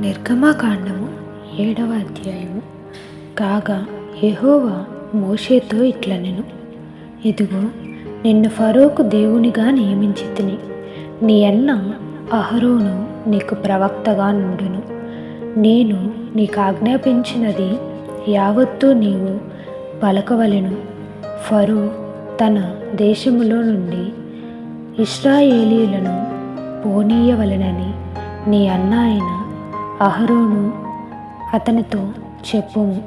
నిర్గమకాండము 7వ అధ్యాయము. కాగా యెహోవా మోషేతో ఇట్లనెను, ఇదిగో నిన్ను ఫరోకు దేవునిగా నియమించితిని. నీ అన్న అహరోను నీకు ప్రవక్తగా నుండును. నేను నీకు ఆజ్ఞాపించినది యావత్తూ నీవు పలకవలెను. ఫరో తన దేశములో నుండి ఇశ్రాయేలీయులను పోనీయవలెనని నీ అన్న అయిన అహరోను అతనితో చెప్పుము.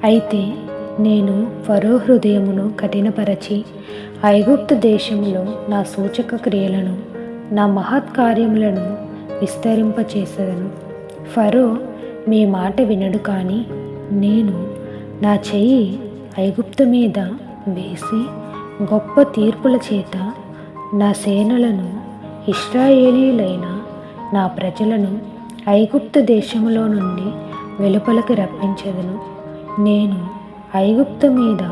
అయితే నేను ఫరో హృదయమును కఠినపరచి ఐగుప్తు దేశములో నా సూచక క్రియలను, నా మహత్కార్యములను విస్తరింపచేసేదను. ఫరో మీ మాట వినడు, కానీ నేను నా చెయ్యి ఐగుప్తు మీద వేసి గొప్ప తీర్పుల చేత నా సేనలను, ఇశ్రాయేలీయులైన నా ప్రజలను ఐగుప్తు దేశములో నుండి వెలుపలకు రప్పించెదను. నేను ఐగుప్తు మీద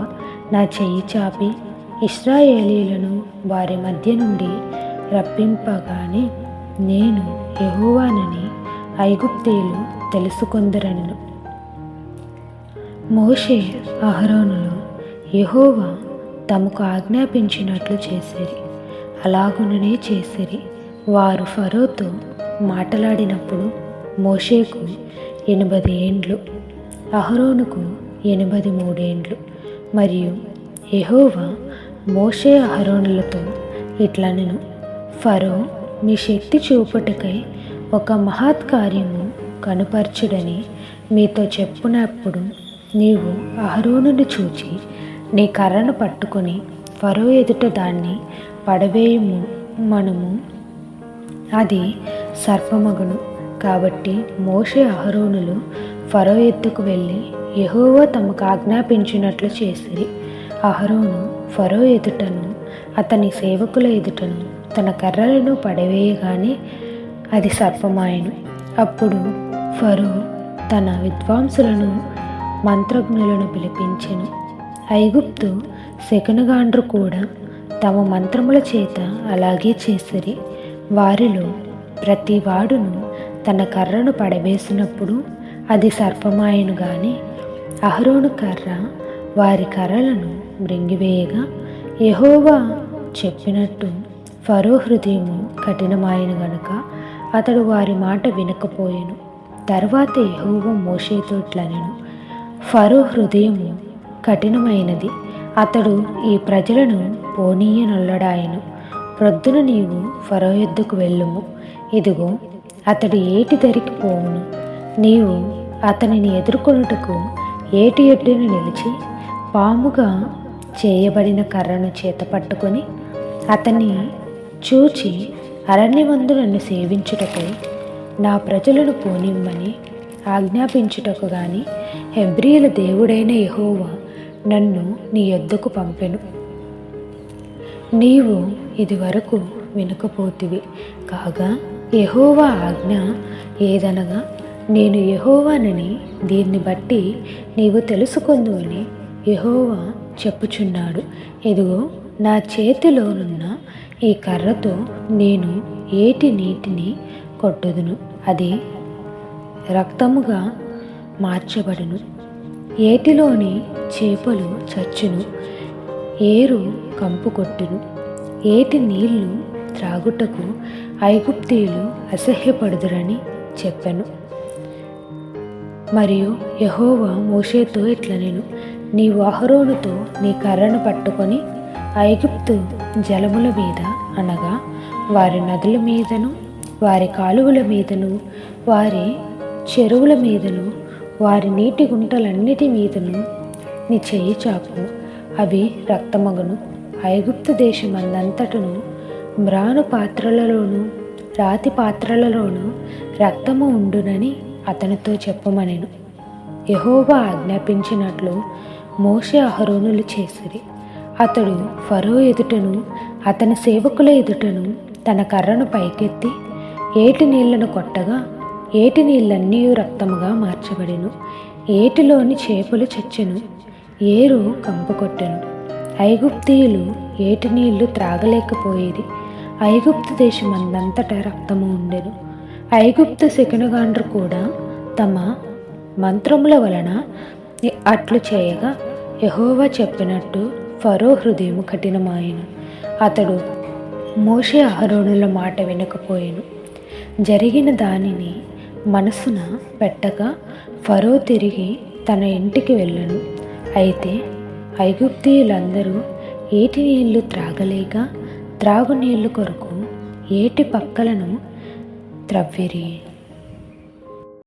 నా చెయ్యి చాపి ఇశ్రాయేలీయులను వారి మధ్య నుండి రప్పింపగానే నేను యెహోవానని ఐగుప్తీయులు తెలుసుకొందరనెను. మోషే అహరోనులు యెహోవా తమకు ఆజ్ఞాపించినట్లు చేసిరి. అలాగుననే చేసిరి. వారు ఫరోతో మాట్లాడినప్పుడు మోషేకు 80 ఏండ్లు, అహరోనుకు 83 ఏండ్లు. మరియు యెహోవా మోషే అహరోనులతో ఇట్లనెను, ఫరో మీ శక్తి చూపుటకై ఒక మహత్కార్యము కనుపరచుడని మీతో చెప్పునప్పుడు నీవు అహరోనును చూచి నీ కర్రను పట్టుకొని ఫరో ఎదుట దాన్ని పడవేయుము. మనము అది సర్పమగును. కాబట్టి మోషే అహరోనులు ఫరో ఎద్దుకు వెళ్ళి యెహోవా తమకు ఆజ్ఞాపించినట్లు చేసిరి. అహరోను ఫరో ఎదుటను అతని సేవకుల ఎదుటను తన కర్రలను పడవేయగానే అది సర్పమాయెను. అప్పుడు ఫరో తన విద్వాంసులను, మంత్రజ్ఞులను పిలిపించెను. ఐగుప్తు శకునగాండ్రు కూడా తమ మంత్రముల చేత అలాగే చేసిరి. వారిలో ప్రతి వాడును తన కర్రను పడవేసినప్పుడు అది సర్పమాయెను. గాని అహరోను కర్ర వారి కర్రలను మృంగివేయగా యెహోవా చెప్పినట్టు ఫరో హృదయము కఠినమాయెను గనుక అతడు వారి మాట వినకపోయెను. తర్వాత యెహోవా మోషేతో ఇట్లనెను, ఫరో హృదయము కఠినమైనది, అతడు ఈ ప్రజలను పోనీయనొల్లడాయెను. ప్రొద్దున నీవు ఫరో యొద్దకు వెళ్ళుము. ఇదిగో అతడు ఏటి దరికి పోవును. నీవు అతనిని ఎదుర్కొనుటకు ఏటి ఎడ్డును నిలిచి పాముగా చేయబడిన కర్రను చేత పట్టుకొని అతన్ని చూచి అరణ్యమందు నన్ను సేవించుటకై నా ప్రజలను పోనిమ్మని ఆజ్ఞాపించుటకు గాని హెబ్రీయుల దేవుడైన యెహోవా నన్ను నీ యొద్దకు పంపెను. నీవు ఇది వరకు వినకపోతివి. కాగా యెహోవా ఆజ్ఞ ఏదనగా, నేను యెహోవానని దీన్ని బట్టి నీవు తెలుసుకొందువని యెహోవా చెప్పుచున్నాడు. ఇదిగో నా చేతిలోనున్న ఈ కర్రతో నేను ఏటి నీటిని కొట్టుదును, అది రక్తముగా మార్చబడును. ఏటిలోని చేపలు చచ్చును, ఏరు కంపు కొట్టును. ఏటి నీళ్లు త్రాగుటకు ఐగుప్తీయులు అసహ్యపడుదురని చెప్పెను. మరియు యెహోవా మోషేతో ఇట్లనెను, నీవు అహరోనుతో నీ కర్రను పట్టుకొని ఐగుప్తు జలముల మీద, అనగా వారి నదుల మీదను, వారి కాలువల మీదను, వారి చెరువుల మీదను, వారి నీటి గుంటలన్నిటి మీదను నీ చెయ్యి చాపు. అవి రక్తమగును. ఐగుప్తు దేశమందంతటను మ్రాను పాత్రలలోను రాతి పాత్రలలోను రక్తము ఉండునని అతనితో చెప్పమనెను. యెహోవా ఆజ్ఞాపించినట్లు మోషే అహరోనులు చేసిరి. అతడు ఫరో ఎదుటను అతని సేవకుల ఎదుటను తన కర్రను పైకెత్తి ఏటి నీళ్లను కొట్టగా ఏటి నీళ్ళన్నీ రక్తముగా మార్చబడెను. ఏటిలోని చేపలు చచ్చెను, ఏరు కంపు కొట్టెను. ఐగుప్తీయులు ఏటి నీళ్లు త్రాగలేకపోయేది. ఐగుప్తు దేశమందంతటా రక్తము ఉండెను. ఐగుప్తు శకునగాండ్రు కూడా తమ మంత్రముల వలన అట్లు చేయగా యెహోవా చెప్పినట్టు ఫరో హృదయము కఠినమాయెను. అతడు మోషే అహరోనుల మాట వినకపోయెను. జరిగిన దానిని మనసున పెట్టక ఫరో తిరిగి తన ఇంటికి వెళ్ళెను. అయితే ఐగుప్తీయులందరూ ఏటి నీళ్లు త్రాగలేక త్రాగునీళ్లు కొరకు ఏటి పక్కలను త్రవ్విరి.